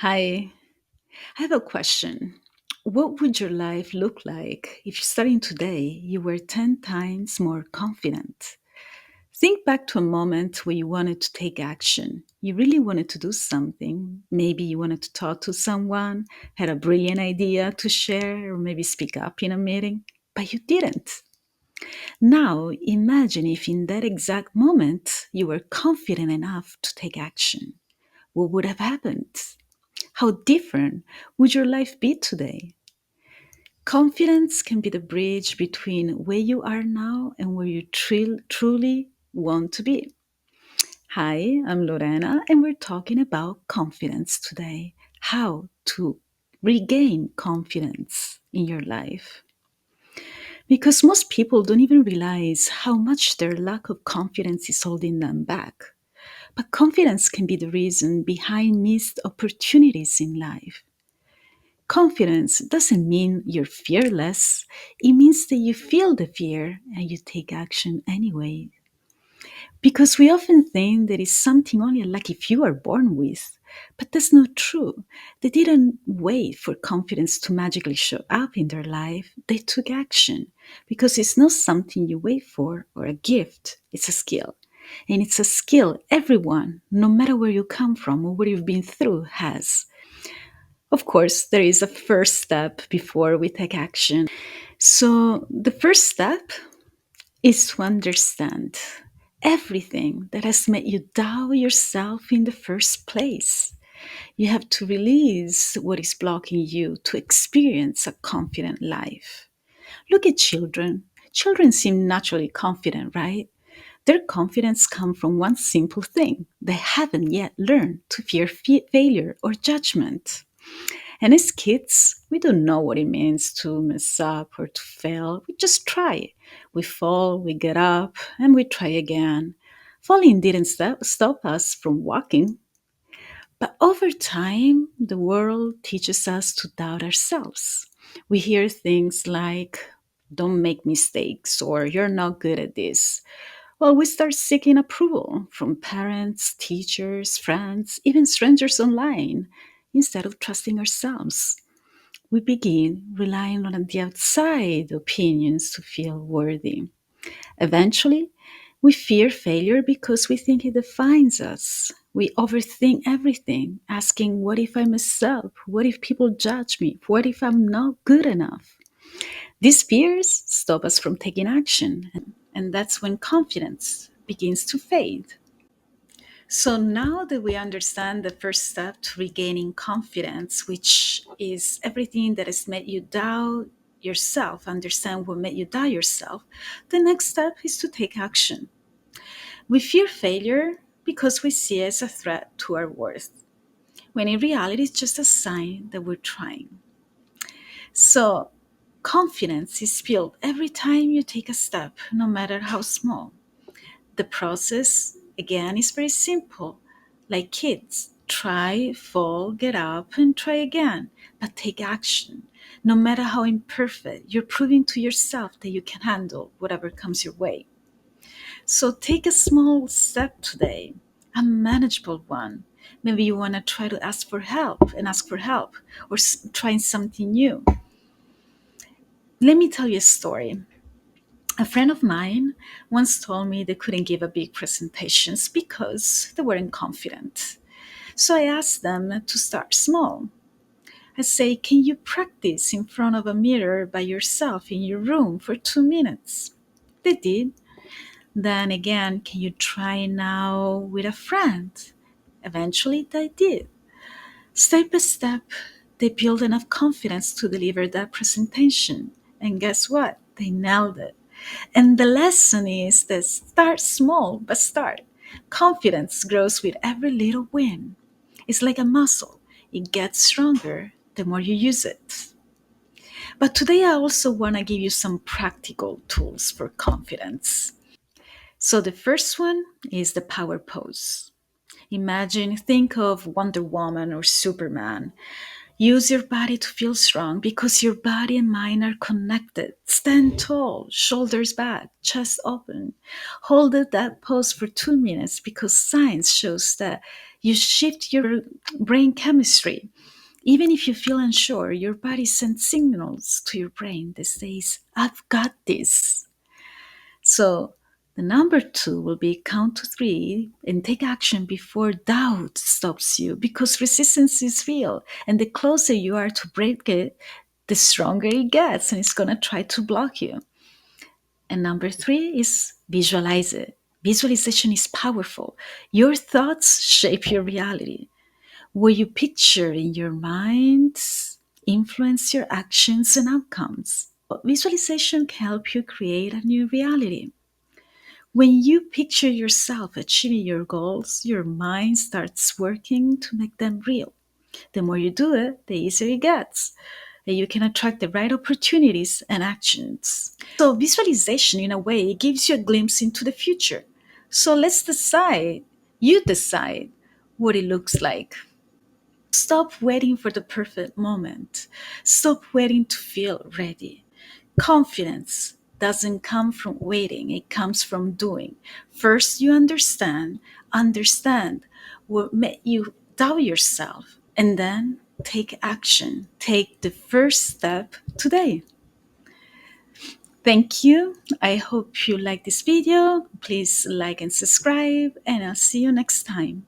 Hi, I have a question. What would your life look like if starting today you were 10 times more confident? Think back to a moment where you wanted to take action. You really wanted to do something. Maybe you wanted to talk to someone, had a brilliant idea to share, or maybe speak up in a meeting, but you didn't. Now, imagine if in that exact moment you were confident enough to take action. What would have happened? How different would your life be today? Confidence can be the bridge between where you are now and where you truly want to be. Hi, I'm Lorena, and we're talking about confidence today. How to regain confidence in your life. Because most people don't even realize how much their lack of confidence is holding them back. But confidence can be the reason behind missed opportunities in life. Confidence doesn't mean you're fearless. It means that you feel the fear and you take action anyway. Because we often think that it's something only a lucky few are born with. But that's not true. They didn't wait for confidence to magically show up in their life. They took action. Because it's not something you wait for or a gift, it's a skill. And it's a skill everyone, no matter where you come from or what you've been through, has. Of course, there is a first step before we take action. So, the first step is to understand everything that has made you doubt yourself in the first place. You have to release what is blocking you to experience a confident life. Look at children. Children seem naturally confident, right? Their confidence comes from one simple thing. They haven't yet learned to fear failure or judgment. And as kids, we don't know what it means to mess up or to fail. We just try. We fall, we get up, and we try again. Falling didn't stop us from walking. But over time, the world teaches us to doubt ourselves. We hear things like, don't make mistakes, or you're not good at this. Well, we start seeking approval from parents, teachers, friends, even strangers online, instead of trusting ourselves. We begin relying on the outside opinions to feel worthy. Eventually, we fear failure because we think it defines us. We overthink everything, asking, what if I mess up? What if people judge me? What if I'm not good enough? These fears stop us from taking action, and that's when confidence begins to fade. So now that we understand the first step to regaining confidence, which is everything that has made you doubt yourself, understand what made you doubt yourself, the next step is to take action. We fear failure because we see it as a threat to our worth, when in reality it's just a sign that we're trying. So confidence is built every time you take a step, no matter how small. The process, again, is very simple. Like kids, try, fall, get up, and try again. But take action. No matter how imperfect, you're proving to yourself that you can handle whatever comes your way. So take a small step today, a manageable one. Maybe you want to try to ask for help, or trying something new. Let me tell you a story. A friend of mine once told me they couldn't give a big presentations because they weren't confident. So I asked them to start small. I say, can you practice in front of a mirror by yourself in your room for 2 minutes? They did. Then again, can you try now with a friend? Eventually they did. Step by step, they built enough confidence to deliver that presentation. And guess what? They nailed it. And the lesson is that start small, but start. Confidence grows with every little win. It's like a muscle, it gets stronger the more you use it. But today, I also want to give you some practical tools for confidence. So, the first one is the power pose. Think of Wonder Woman or Superman. Use your body to feel strong because your body and mind are connected. Stand tall, shoulders back, chest open. Hold that pose for 2 minutes because science shows that you shift your brain chemistry. Even if you feel unsure, your body sends signals to your brain that says, I've got this. So the number two will be count to three and take action before doubt stops you because resistance is real. And the closer you are to break it, the stronger it gets and it's going to try to block you. And number three is visualize it. Visualization is powerful. Your thoughts shape your reality. What you picture in your mind influence your actions and outcomes. Visualization can help you create a new reality. When you picture yourself achieving your goals, your mind starts working to make them real. The more you do it, the easier it gets. And you can attract the right opportunities and actions. So, visualization, in a way, gives you a glimpse into the future. So, let's decide, you decide what it looks like. Stop waiting for the perfect moment. Stop waiting to feel ready. Confidence doesn't come from waiting, it comes from doing. First, you understand what made you doubt yourself, and then take action. Take the first step today. Thank you. I hope you like this video. Please like and subscribe, and I'll see you next time.